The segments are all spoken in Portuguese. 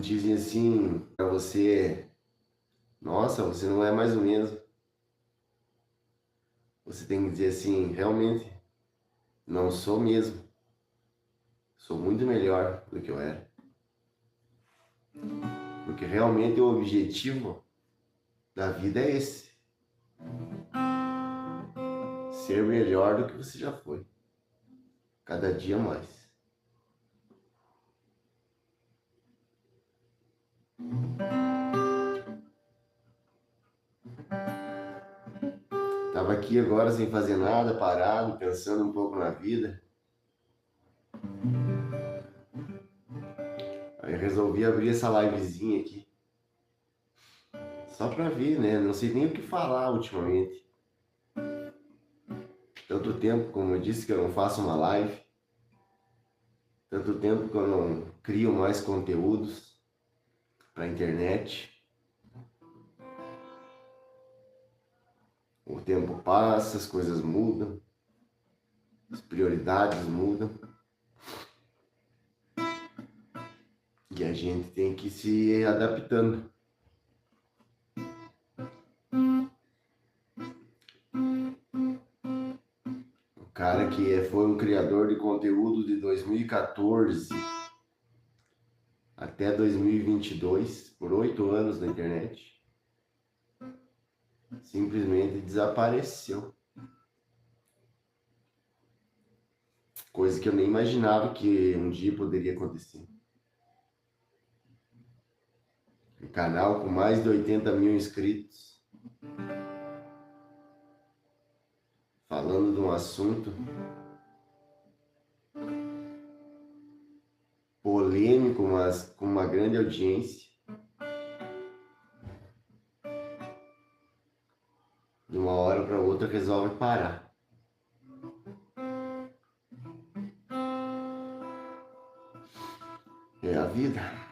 dizem assim pra você: "Nossa, você não é mais o mesmo". Você tem que dizer assim: "Realmente, não sou mesmo. Sou muito melhor do que eu era". Porque realmente o objetivo da vida é esse: ser melhor do que você já foi, cada dia mais. Tava aqui agora sem fazer nada, parado, pensando um pouco na vida. Aí resolvi abrir essa livezinha aqui, só pra ver, né? Não sei nem o que falar ultimamente. Tanto tempo, como eu disse, que eu não faço uma live. Tanto tempo que eu não crio mais conteúdos pra internet. O tempo passa, as coisas mudam, as prioridades mudam. E a gente tem que se adaptando. O cara que foi um criador de conteúdo de 2014 até 2022, por 8 anos na internet, simplesmente desapareceu. Coisa que eu nem imaginava que um dia poderia acontecer. Um canal com mais de 80 mil inscritos, falando de um assunto polêmico, mas com uma grande audiência. De uma hora para outra resolve parar. É a vida.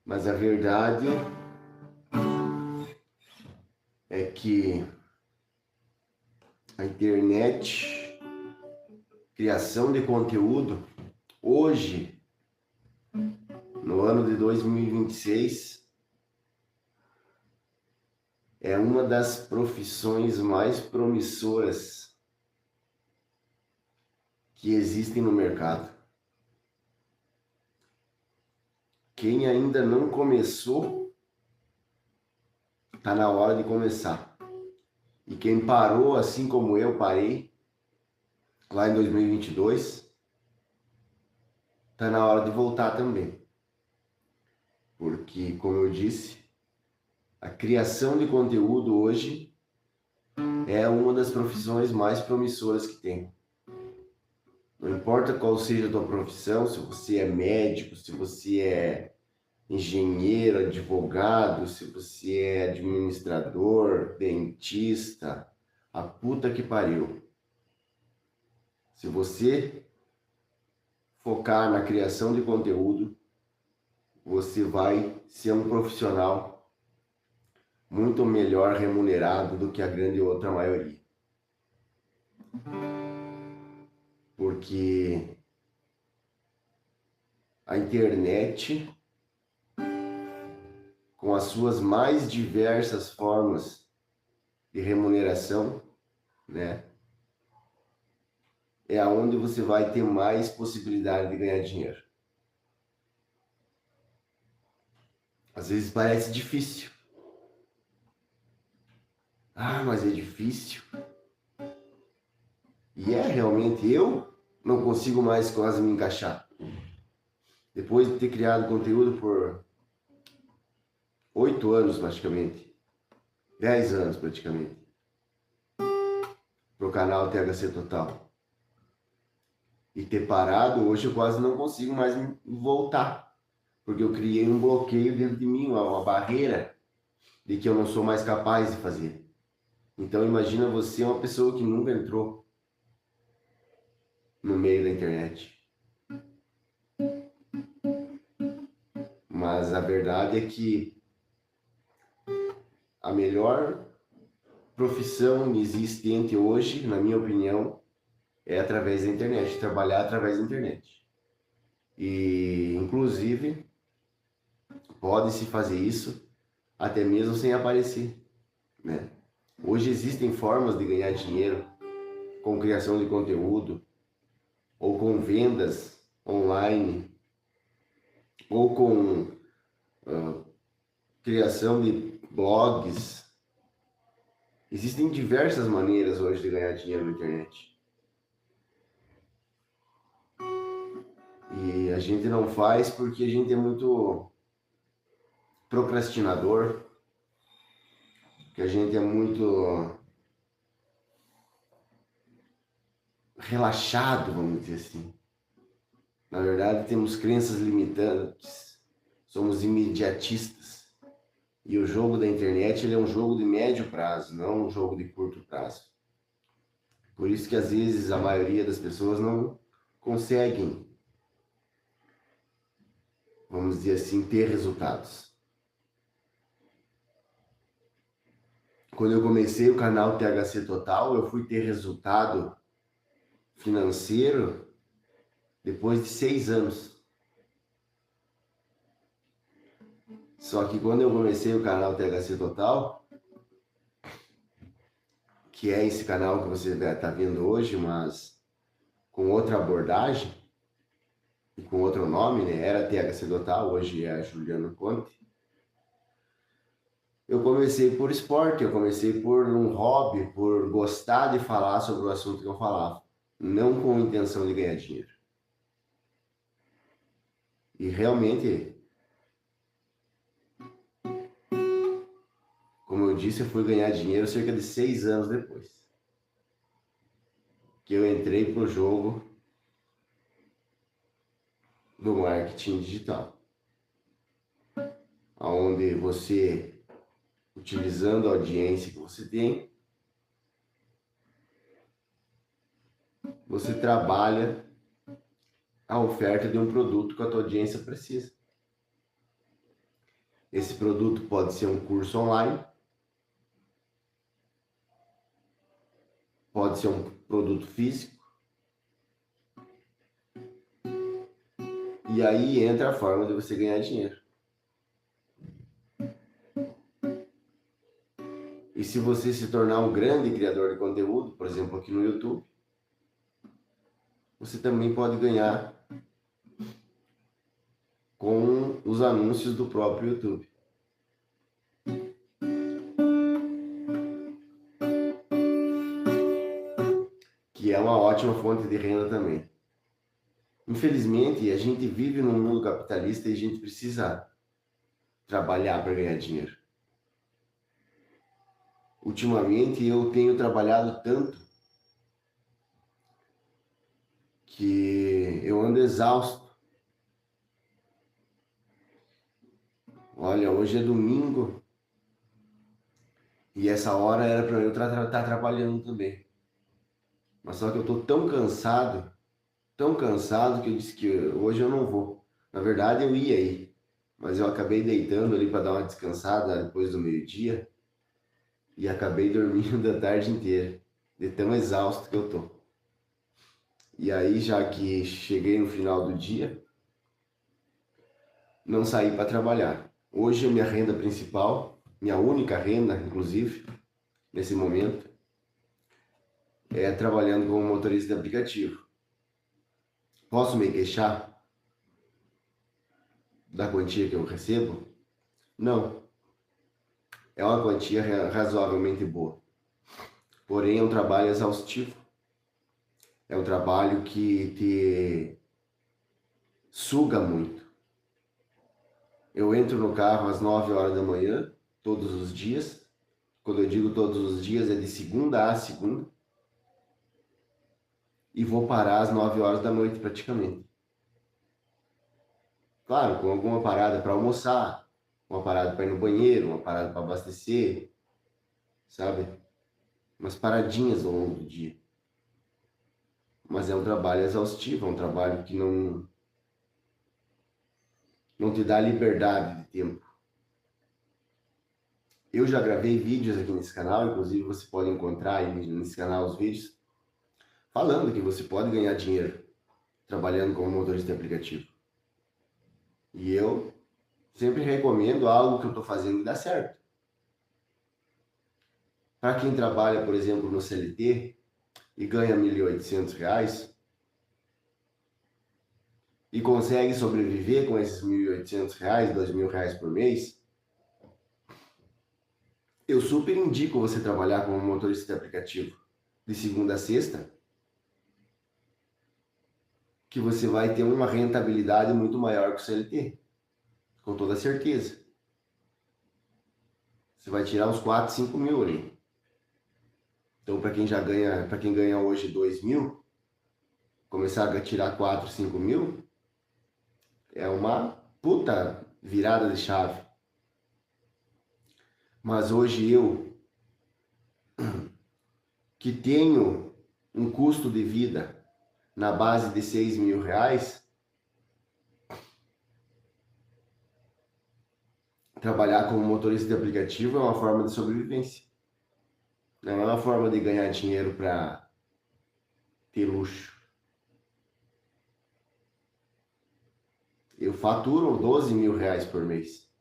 Mas a verdade é que a internet, criação de conteúdo, hoje, no ano de 2026, é uma das profissões mais promissoras que existem no mercado. Quem ainda não começou, está na hora de começar. E quem parou, assim como eu parei, lá em 2022, está na hora de voltar também. Porque, como eu disse, a criação de conteúdo hoje é uma das profissões mais promissoras que tem. Não importa qual seja a tua profissão, se você é médico, se você é engenheiro, advogado, se você é administrador, dentista, a puta que pariu. Se você focar na criação de conteúdo, você vai ser um profissional muito melhor remunerado do que a grande outra maioria. Porque a internet, com as suas mais diversas formas de remuneração, né, é aonde você vai ter mais possibilidade de ganhar dinheiro. Às vezes parece difícil. Ah, mas é difícil. E é realmente, eu não consigo mais quase me encaixar. Depois de ter criado conteúdo por 8 anos praticamente, 10 anos praticamente, pro canal THC Total. E ter parado, hoje eu quase não consigo mais voltar. Porque eu criei um bloqueio dentro de mim, uma barreira de que eu não sou mais capaz de fazer. Então imagina você uma pessoa que nunca entrou no meio da internet. Mas a verdade é que a melhor profissão existente hoje, na minha opinião, é através da internet, trabalhar através da internet. E, inclusive, pode-se fazer isso até mesmo sem aparecer, né? Hoje existem formas de ganhar dinheiro com criação de conteúdo, ou com vendas online, ou com criação de blogs. Existem diversas maneiras hoje de ganhar dinheiro na internet. E a gente não faz porque a gente é muito procrastinador, que a gente é muito relaxado, vamos dizer assim. Na verdade, temos crenças limitantes, somos imediatistas. E o jogo da internet ele é um jogo de médio prazo, não um jogo de curto prazo. Por isso que às vezes a maioria das pessoas não conseguem, vamos dizer assim, ter resultados. Quando eu comecei o canal THC Total, eu fui ter resultado financeiro depois de 6 anos. Só que quando eu comecei o canal THC Total, que é esse canal que você está vendo hoje, mas com outra abordagem e com outro nome, né? Era THC Total, hoje é a Juliano Conte. Eu comecei por esporte, eu comecei por um hobby, por gostar de falar sobre o assunto que eu falava, não com intenção de ganhar dinheiro. E realmente, como eu disse, eu fui ganhar dinheiro cerca de 6 anos depois que eu entrei pro jogo do marketing digital, onde você, utilizando a audiência que você tem, você trabalha a oferta de um produto que a tua audiência precisa. Esse produto pode ser um curso online, pode ser um produto físico, e aí entra a forma de você ganhar dinheiro. E se você se tornar um grande criador de conteúdo, por exemplo, aqui no YouTube, você também pode ganhar com os anúncios do próprio YouTube. Que é uma ótima fonte de renda também. Infelizmente, a gente vive num mundo capitalista e a gente precisa trabalhar para ganhar dinheiro. Ultimamente eu tenho trabalhado tanto que eu ando exausto. Olha, hoje é domingo e essa hora era para eu estar trabalhando também. Mas só que eu estou tão cansado que eu disse que hoje eu não vou. Na verdade eu ia ir, mas eu acabei deitando ali para dar uma descansada depois do meio-dia e acabei dormindo a tarde inteira, de tão exausto que eu tô. E aí, já que cheguei no final do dia, não saí para trabalhar. Hoje a minha renda principal, minha única renda, inclusive, nesse momento, é trabalhando como motorista de aplicativo. Posso me queixar da quantia que eu recebo? Não. É uma quantia razoavelmente boa. Porém, é um trabalho exaustivo. É um trabalho que te suga muito. Eu entro no carro às 9 horas da manhã, todos os dias. Quando eu digo todos os dias, é de segunda a segunda. E vou parar às 9 horas da noite, praticamente. Claro, com alguma parada para almoçar, uma parada para ir no banheiro, uma parada para abastecer, sabe? Umas paradinhas ao longo do dia. Mas é um trabalho exaustivo, é um trabalho que não te dá liberdade de tempo. Eu já gravei vídeos aqui nesse canal, inclusive você pode encontrar aí nesse canal os vídeos, falando que você pode ganhar dinheiro trabalhando como motorista de aplicativo. E eu sempre recomendo algo que eu estou fazendo e dá certo. Para quem trabalha, por exemplo, no CLT e ganha R$ 1.800 e consegue sobreviver com esses R$ 1.800, R$ 2.000 por mês, eu super indico você trabalhar como motorista de aplicativo de segunda a sexta, que você vai ter uma rentabilidade muito maior que o CLT, com toda certeza. Você vai tirar uns 4, 5 mil ali. Então, para quem ganha hoje 2 mil, começar a tirar 4, 5 mil, é uma puta virada de chave. Mas hoje eu, que tenho um custo de vida na base de R$ 6.000, trabalhar como motorista de aplicativo é uma forma de sobrevivência. Não é uma forma de ganhar dinheiro para ter luxo. Eu faturo R$ 12.000 por mês.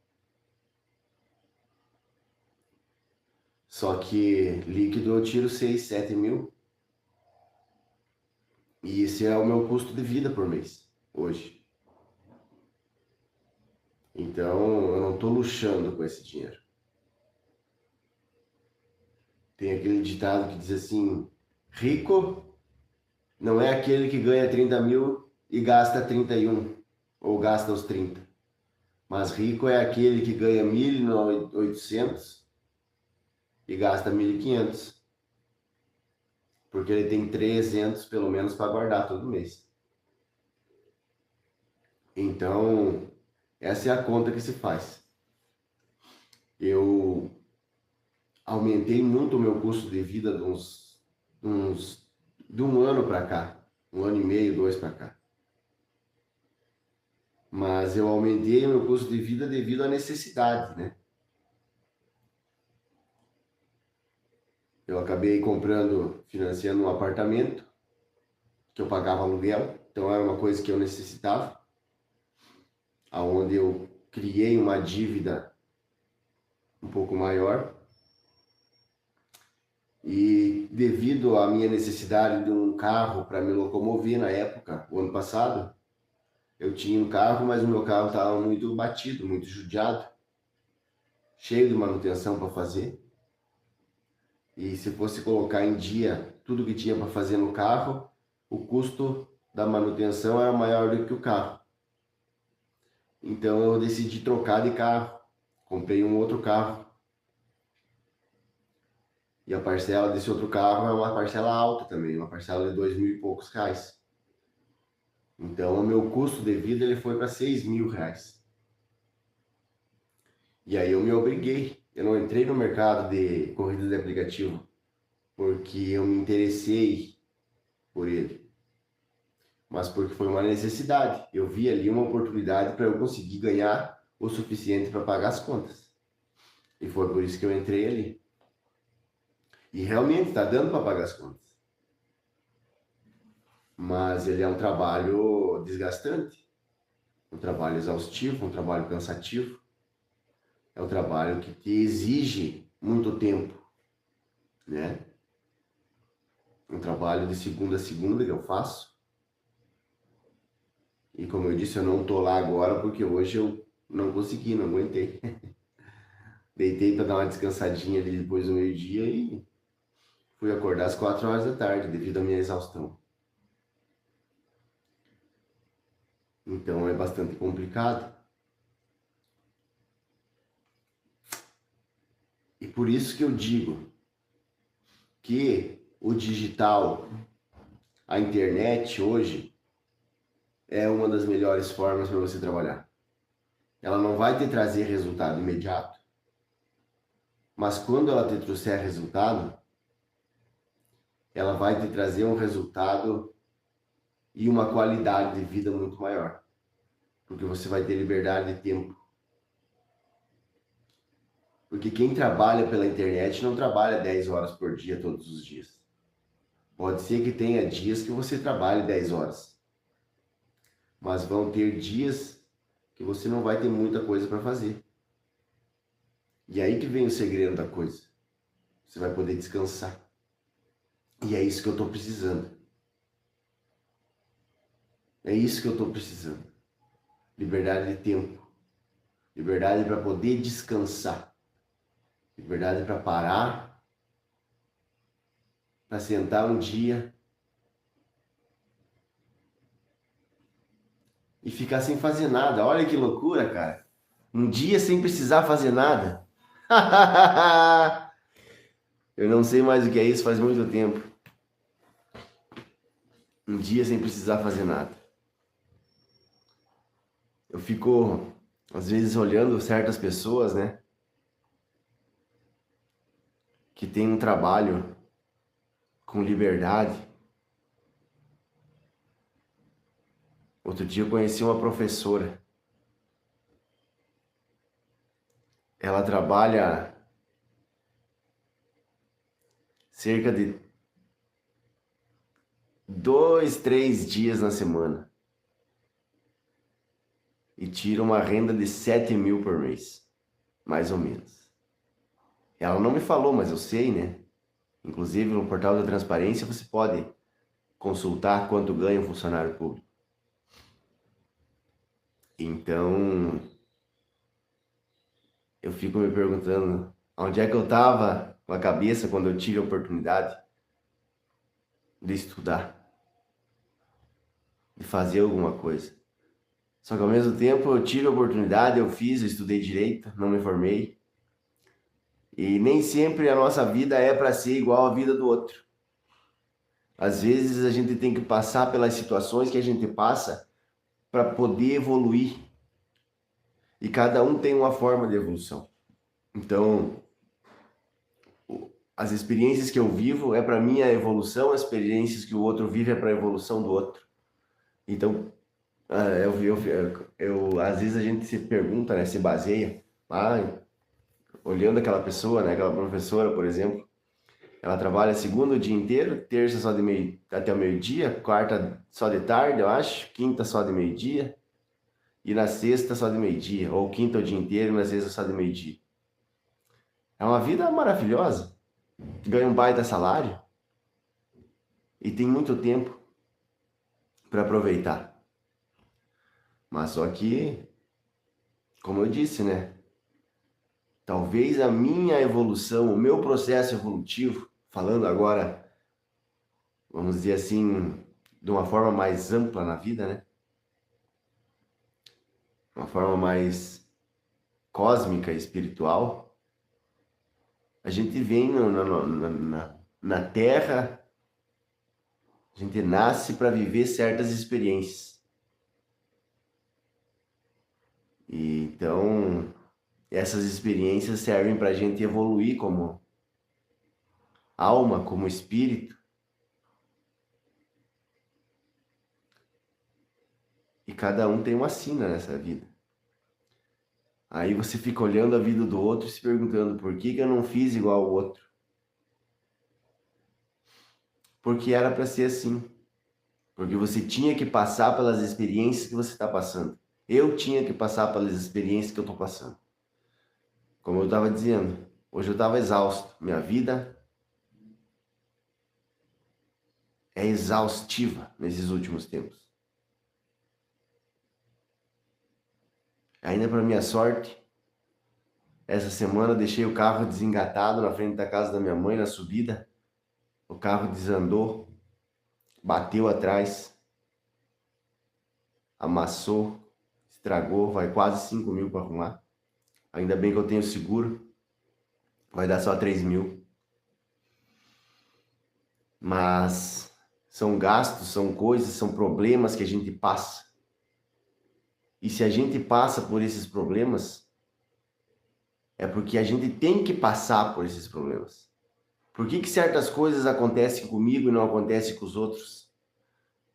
Só que líquido eu tiro 6, 7 mil. E esse é o meu custo de vida por mês, hoje. Então, eu não estou luxando com esse dinheiro. Tem aquele ditado que diz assim, rico não é aquele que ganha 30 mil e gasta 31, ou gasta os 30. Mas rico é aquele que ganha 1.800 e gasta 1.500. Porque ele tem 300 pelo menos para guardar todo mês. Então, essa é a conta que se faz. Eu aumentei muito o meu custo de vida de um ano para cá. 1 ano e meio, 2 para cá. Mas eu aumentei o meu custo de vida devido à necessidade, né? Eu acabei financiando um apartamento que eu pagava aluguel, então era uma coisa que eu necessitava, aonde eu criei uma dívida um pouco maior. E devido à minha necessidade de um carro para me locomover na época, o ano passado, eu tinha um carro, mas o meu carro estava muito batido, muito judiado, cheio de manutenção para fazer. E se fosse colocar em dia tudo que tinha para fazer no carro, o custo da manutenção era maior do que o carro. Então eu decidi trocar de carro, comprei um outro carro. E a parcela desse outro carro é uma parcela alta também, uma parcela de 2.000 e poucos reais. Então o meu custo de vida ele foi para R$ 6.000. E aí eu me obriguei. Eu não entrei no mercado de corrida de aplicativo porque eu me interessei por ele, mas porque foi uma necessidade. Eu vi ali uma oportunidade para eu conseguir ganhar o suficiente para pagar as contas. E foi por isso que eu entrei ali. E realmente está dando para pagar as contas. Mas ele é um trabalho desgastante, um trabalho exaustivo, um trabalho cansativo. É um trabalho que te exige muito tempo, né? Um trabalho de segunda a segunda que eu faço. E como eu disse, eu não tô lá agora porque hoje eu não consegui, não aguentei. Deitei para dar uma descansadinha ali depois do meio-dia e fui acordar às 4 horas da tarde devido à minha exaustão. Então é bastante complicado. E por isso que eu digo que o digital, a internet hoje, é uma das melhores formas para você trabalhar. ela não vai te trazer resultado imediato. Mas quando ela te trouxer resultado, ela vai te trazer um resultado e uma qualidade de vida muito maior. Porque você vai ter liberdade de tempo. Porque quem trabalha pela internet não trabalha 10 horas por dia todos os dias. Pode ser que tenha dias que você trabalhe 10 horas. Mas vão ter dias que você não vai ter muita coisa para fazer. E aí que vem o segredo da coisa. Você vai poder descansar. E é isso que eu estou precisando. É isso que eu estou precisando. Liberdade de tempo. Liberdade para poder descansar. Liberdade para parar. Para sentar um dia. E ficar sem fazer nada. Olha que loucura, cara. Um dia sem precisar fazer nada. Eu não sei mais o que é isso faz muito tempo. Um dia sem precisar fazer nada. Eu fico, às vezes, olhando certas pessoas, né? Que tem um trabalho com liberdade. Outro dia eu conheci uma professora. Ela trabalha cerca de 2, 3 dias na semana. E tira uma renda de 7 mil por mês. Mais ou menos. Ela não me falou, mas eu sei, né? Inclusive no portal da transparência você pode consultar quanto ganha um funcionário público. Então, eu fico me perguntando onde é que eu estava com a cabeça quando eu tive a oportunidade de estudar, de fazer alguma coisa. Só que ao mesmo tempo eu tive a oportunidade, eu estudei direito, não me formei. E nem sempre a nossa vida é para ser igual à vida do outro. Às vezes a gente tem que passar pelas situações que a gente passa para poder evoluir. E cada um tem uma forma de evolução. Então, as experiências que eu vivo é para minha evolução, as experiências que o outro vive é para a evolução do outro. Então, às vezes a gente se pergunta, né, se baseia, olhando aquela pessoa, né, aquela professora, por exemplo, ela trabalha segunda o dia inteiro, terça só de meio até o meio-dia, quarta só de tarde, eu acho, quinta só de meio-dia, e na sexta só de meio-dia, ou quinta o dia inteiro e na sexta só de meio-dia. É uma vida maravilhosa, ganha um baita salário e tem muito tempo para aproveitar. Mas só que, como eu disse, né? Talvez a minha evolução, o meu processo evolutivo, falando agora, vamos dizer assim, de uma forma mais ampla na vida, né? Uma forma mais cósmica, espiritual. A gente vem na Terra, a gente nasce para viver certas experiências. E então, essas experiências servem para a gente evoluir como alma, como espírito. E cada um tem uma sina nessa vida. Aí você fica olhando a vida do outro e se perguntando por que eu não fiz igual ao outro. Porque era para ser assim. Porque você tinha que passar pelas experiências que você está passando. Eu tinha que passar pelas experiências que eu estou passando. Como eu estava dizendo, hoje eu estava exausto. Minha vida é exaustiva nesses últimos tempos. Ainda para minha sorte, essa semana eu deixei o carro desengatado na frente da casa da minha mãe na subida. O carro desandou, bateu atrás, amassou, estragou, vai quase 5 mil para arrumar. Ainda bem que eu tenho seguro, vai dar só 3 mil. Mas são gastos, são coisas, são problemas que a gente passa. E se a gente passa por esses problemas, é porque a gente tem que passar por esses problemas. Por que certas coisas acontecem comigo e não acontecem com os outros?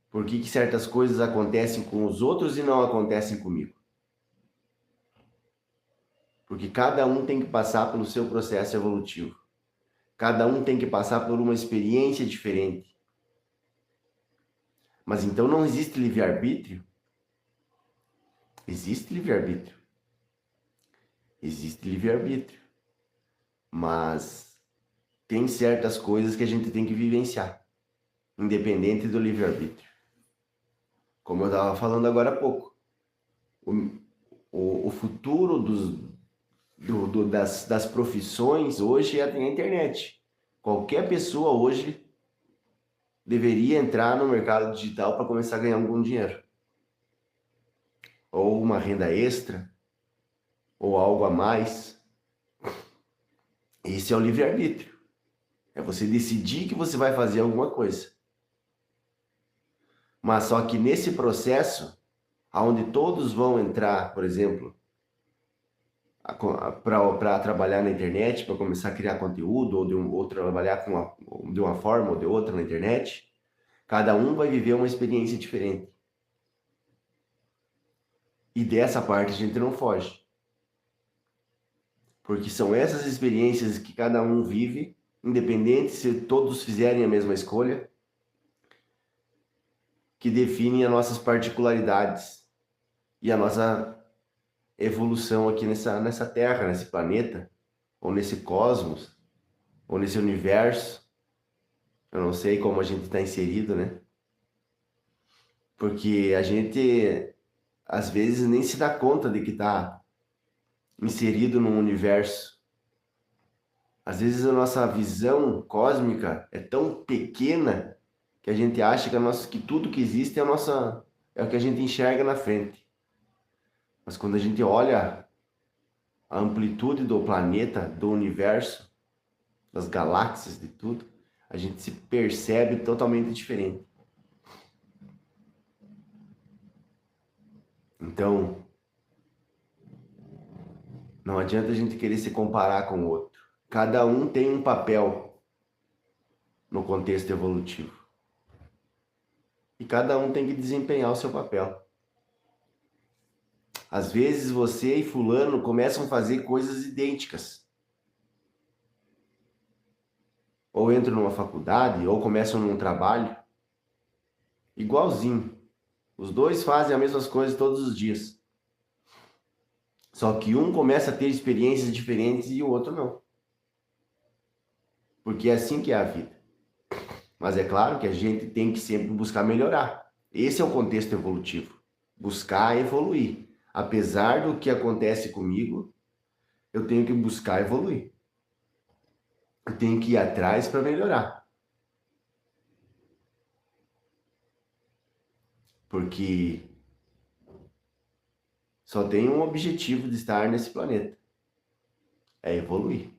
Por que certas coisas acontecem com os outros e não acontecem comigo? Porque cada um tem que passar pelo seu processo evolutivo. Cada um tem que passar por uma experiência diferente. Mas então não existe livre-arbítrio? Existe livre-arbítrio. Existe livre-arbítrio. Mas tem certas coisas que a gente tem que vivenciar, independente do livre-arbítrio. Como eu estava falando agora há pouco. O futuro das profissões hoje é a internet. Qualquer pessoa hoje deveria entrar no mercado digital para começar a ganhar algum dinheiro. Ou uma renda extra, ou algo a mais. Esse é o livre-arbítrio. É você decidir que você vai fazer alguma coisa. Mas só que nesse processo, onde todos vão entrar, por exemplo, para trabalhar na internet, para começar a criar conteúdo, ou trabalhar de uma forma ou de outra na internet, cada um vai viver uma experiência diferente. E dessa parte a gente não foge. Porque são essas experiências que cada um vive, independente se todos fizerem a mesma escolha, que definem as nossas particularidades e a nossa evolução aqui nessa Terra, nesse planeta, ou nesse cosmos, ou nesse universo. Eu não sei como a gente está inserido, né? Porque a gente, às vezes, nem se dá conta de que está inserido num universo. Às vezes a nossa visão cósmica é tão pequena que a gente acha que tudo que existe é o que a gente enxerga na frente. Mas quando a gente olha a amplitude do planeta, do universo, das galáxias, de tudo, a gente se percebe totalmente diferente. Então, não adianta a gente querer se comparar com o outro. Cada um tem um papel no contexto evolutivo. E cada um tem que desempenhar o seu papel. Às vezes você e fulano começam a fazer coisas idênticas. Ou entram numa faculdade, ou começam num trabalho. Igualzinho. Os dois fazem as mesmas coisas todos os dias. Só que um começa a ter experiências diferentes e o outro não. Porque é assim que é a vida. Mas é claro que a gente tem que sempre buscar melhorar. Esse é o contexto evolutivo. Buscar evoluir. Apesar do que acontece comigo, eu tenho que buscar evoluir. Eu tenho que ir atrás para melhorar. Porque só tem um objetivo de estar nesse planeta. É evoluir.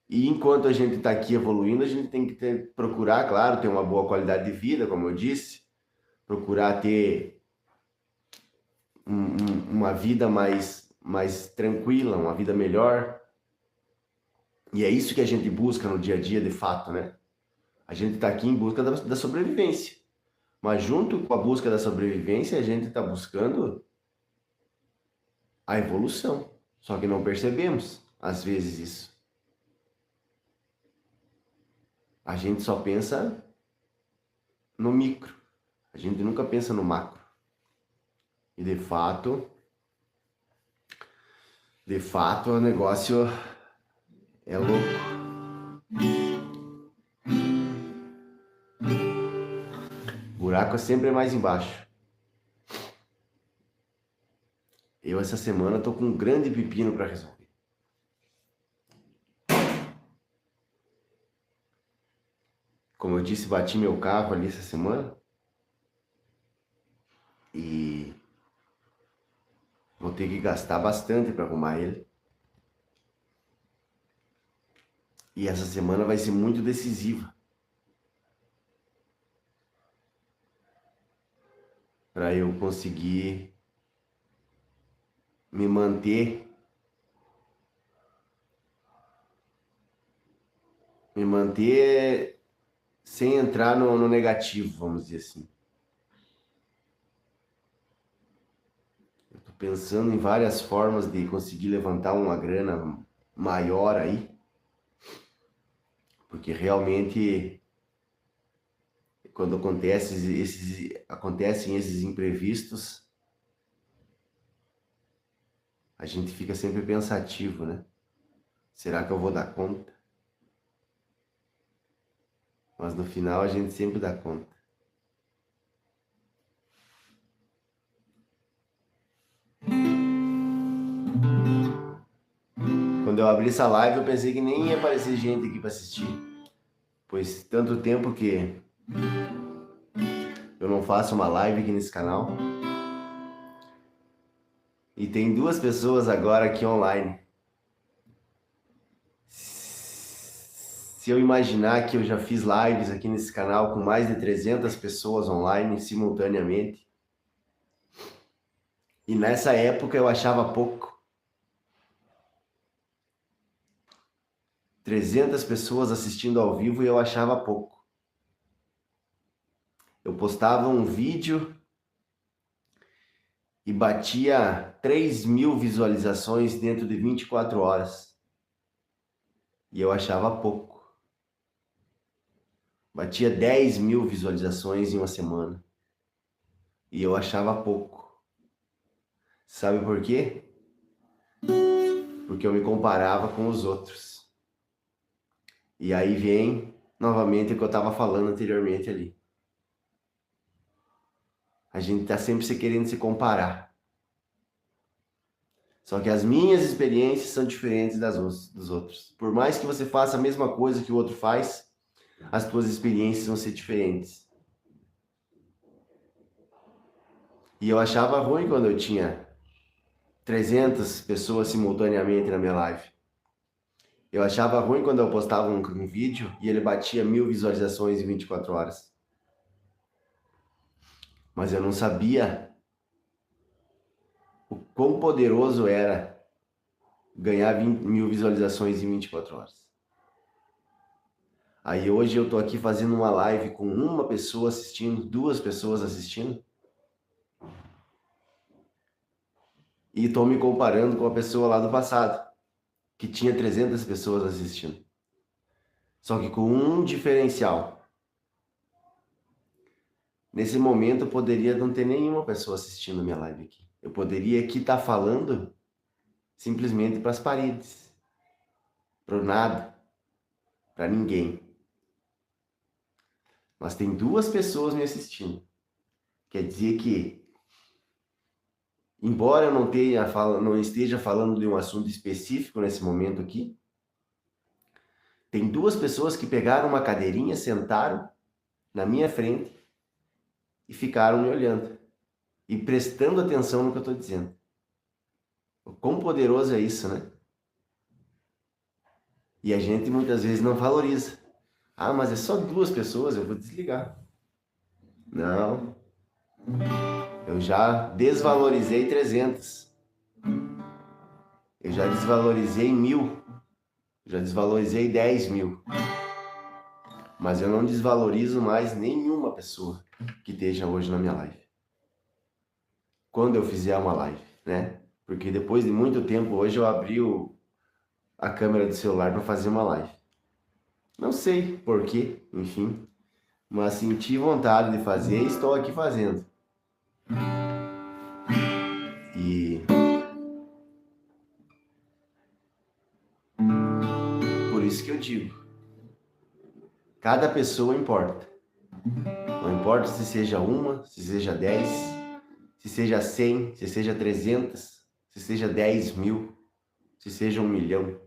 E enquanto a gente está aqui evoluindo, a gente tem que procurar, claro, ter uma boa qualidade de vida, como eu disse. Procurar ter uma vida mais tranquila, uma vida melhor. E é isso que a gente busca no dia a dia, de fato, né? A gente está aqui em busca da sobrevivência. Mas junto com a busca da sobrevivência, a gente está buscando a evolução. Só que não percebemos, às vezes, isso. A gente só pensa no micro. A gente nunca pensa no macro. E de fato, o negócio é louco. O buraco é sempre mais embaixo. Eu essa semana tô com um grande pepino para resolver. Como eu disse, bati meu carro ali essa semana. E vou ter que gastar bastante para arrumar ele. E essa semana vai ser muito decisiva. para eu conseguir me manter sem entrar no negativo, vamos dizer assim. Eu tô pensando em várias formas de conseguir levantar uma grana maior aí, porque realmente quando acontecem esses imprevistos, a gente fica sempre pensativo, né? Será que eu vou dar conta? Mas no final a gente sempre dá conta. Quando eu abri essa live, eu pensei que nem ia aparecer gente aqui para assistir, pois tanto tempo que eu não faço uma live aqui nesse canal. E tem 2 pessoas agora aqui online. Se eu imaginar que eu já fiz lives aqui nesse canal com mais de 300 pessoas online simultaneamente, e nessa época eu achava pouco. 300 pessoas assistindo ao vivo e eu achava pouco. Eu postava um vídeo e batia 3.000 visualizações dentro de 24 horas. E eu achava pouco. Batia 10.000 visualizações em uma semana. E eu achava pouco. Sabe por quê? Porque eu me comparava com os outros. E aí vem novamente o que eu estava falando anteriormente ali. A gente está sempre querendo se comparar. Só que as minhas experiências são diferentes dos outros. Por mais que você faça a mesma coisa que o outro faz, as tuas experiências vão ser diferentes. E eu achava ruim quando eu tinha 300 pessoas simultaneamente na minha live. Eu achava ruim quando eu postava um vídeo e ele batia 1.000 visualizações em 24 horas. Mas eu não sabia o quão poderoso era ganhar 1.000 visualizações em 24 horas. Aí hoje eu tô aqui fazendo uma live com uma pessoa assistindo, 2 pessoas assistindo. E tô me comparando com a pessoa lá do passado, que tinha 300 pessoas assistindo. Só que com um diferencial. Nesse momento eu poderia não ter nenhuma pessoa assistindo a minha live aqui. Eu poderia aqui estar falando simplesmente para as paredes, para o nada, para ninguém. Mas tem 2 pessoas me assistindo. Quer dizer que, embora eu não esteja falando de um assunto específico nesse momento aqui, tem 2 pessoas que pegaram uma cadeirinha, sentaram na minha frente e ficaram me olhando e prestando atenção no que eu estou dizendo. O quão poderoso é isso, né? E a gente muitas vezes não valoriza. Ah, mas é só 2 pessoas, eu vou desligar. Não. Eu já desvalorizei 300. Eu já desvalorizei 1.000. Já desvalorizei 10.000. Mas eu não desvalorizo mais nenhuma pessoa que esteja hoje na minha live. Quando eu fizer uma live, né? Porque depois de muito tempo, hoje eu abri a câmera do celular para fazer uma live. Não sei porquê, enfim, mas senti vontade de fazer e estou aqui fazendo. E por isso que eu digo, cada pessoa importa. Não importa se seja uma, se seja 10, se seja 100, se seja 300, se seja 10.000, se seja 1.000.000.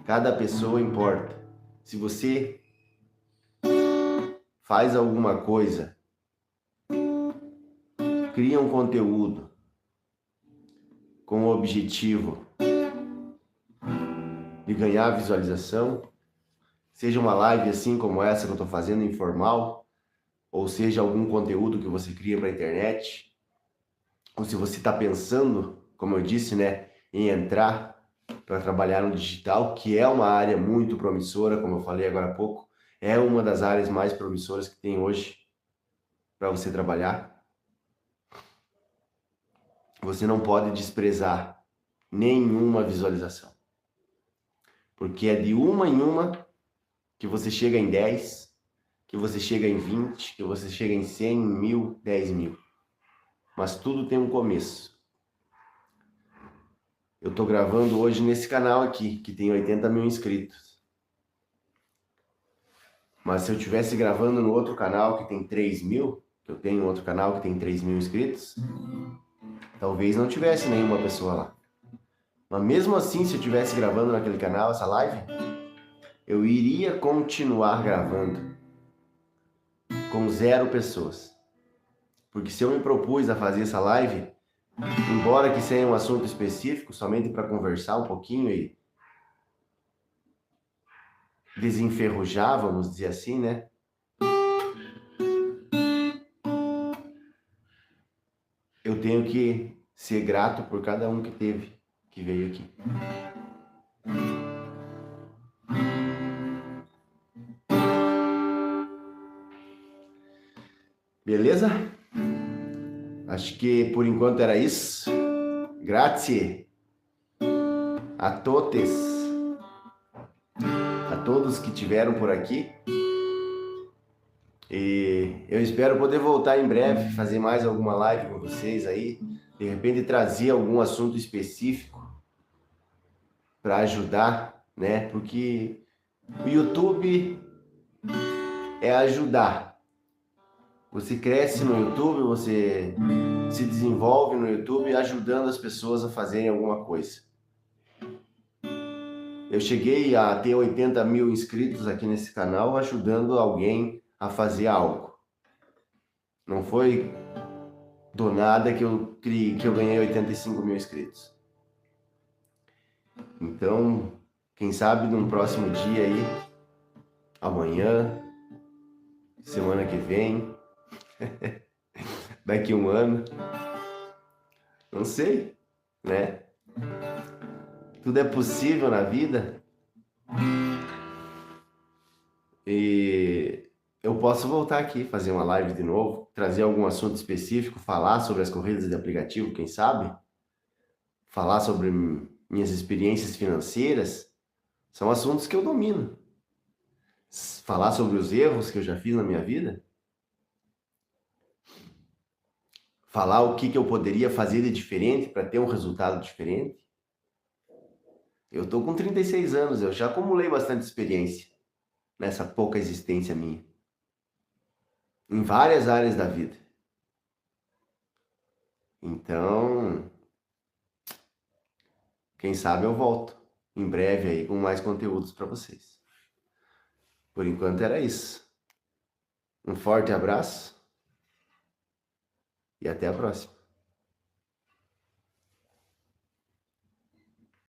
Cada pessoa importa. Se você faz alguma coisa, cria um conteúdo com o objetivo de ganhar visualização, seja uma live assim como essa que eu estou fazendo, informal, ou seja, algum conteúdo que você cria para a internet, ou se você está pensando, como eu disse, né, em entrar para trabalhar no digital, que é uma área muito promissora, como eu falei agora há pouco, é uma das áreas mais promissoras que tem hoje para você trabalhar. Você não pode desprezar nenhuma visualização, porque é de uma em uma que você chega em 10, que você chega em 20, que você chega em 100, 1000, 10.000. Mas tudo tem um começo. Eu estou gravando hoje nesse canal aqui, que tem 80 mil inscritos. Mas se eu estivesse gravando no outro canal que tem 3.000, que eu tenho outro canal que tem 3.000 inscritos, talvez não tivesse nenhuma pessoa lá. Mas mesmo assim, se eu estivesse gravando naquele canal, essa live, eu iria continuar gravando com 0 pessoas. Porque se eu me propus a fazer essa live, embora que seja um assunto específico, somente para conversar um pouquinho e desenferrujar, vamos dizer assim, né? Eu tenho que ser grato por cada um que veio aqui. Beleza? Acho que por enquanto era isso. Grazie a todos, a todos que tiveram por aqui. E eu espero poder voltar em breve, fazer mais alguma live com vocês aí, de repente trazer algum assunto específico para ajudar, né? Porque o YouTube é ajudar. Você cresce no YouTube, você se desenvolve no YouTube ajudando as pessoas a fazerem alguma coisa. Eu cheguei a ter 80 mil inscritos aqui nesse canal ajudando alguém a fazer algo. Não foi do nada que eu ganhei 85 mil inscritos. Então, quem sabe num próximo dia aí, amanhã, semana que vem, daqui um ano, não sei, né? Tudo é possível na vida e eu posso voltar aqui, fazer uma live de novo, trazer algum assunto específico, falar sobre as corridas de aplicativo, quem sabe? Falar sobre minhas experiências financeiras, são assuntos que eu domino. Falar sobre os erros que eu já fiz na minha vida, falar o que eu poderia fazer de diferente para ter um resultado diferente. Eu tô com 36 anos, eu já acumulei bastante experiência nessa pouca existência minha, em várias áreas da vida. Então, quem sabe eu volto em breve aí com mais conteúdos para vocês. Por enquanto era isso. Um forte abraço e até a próxima.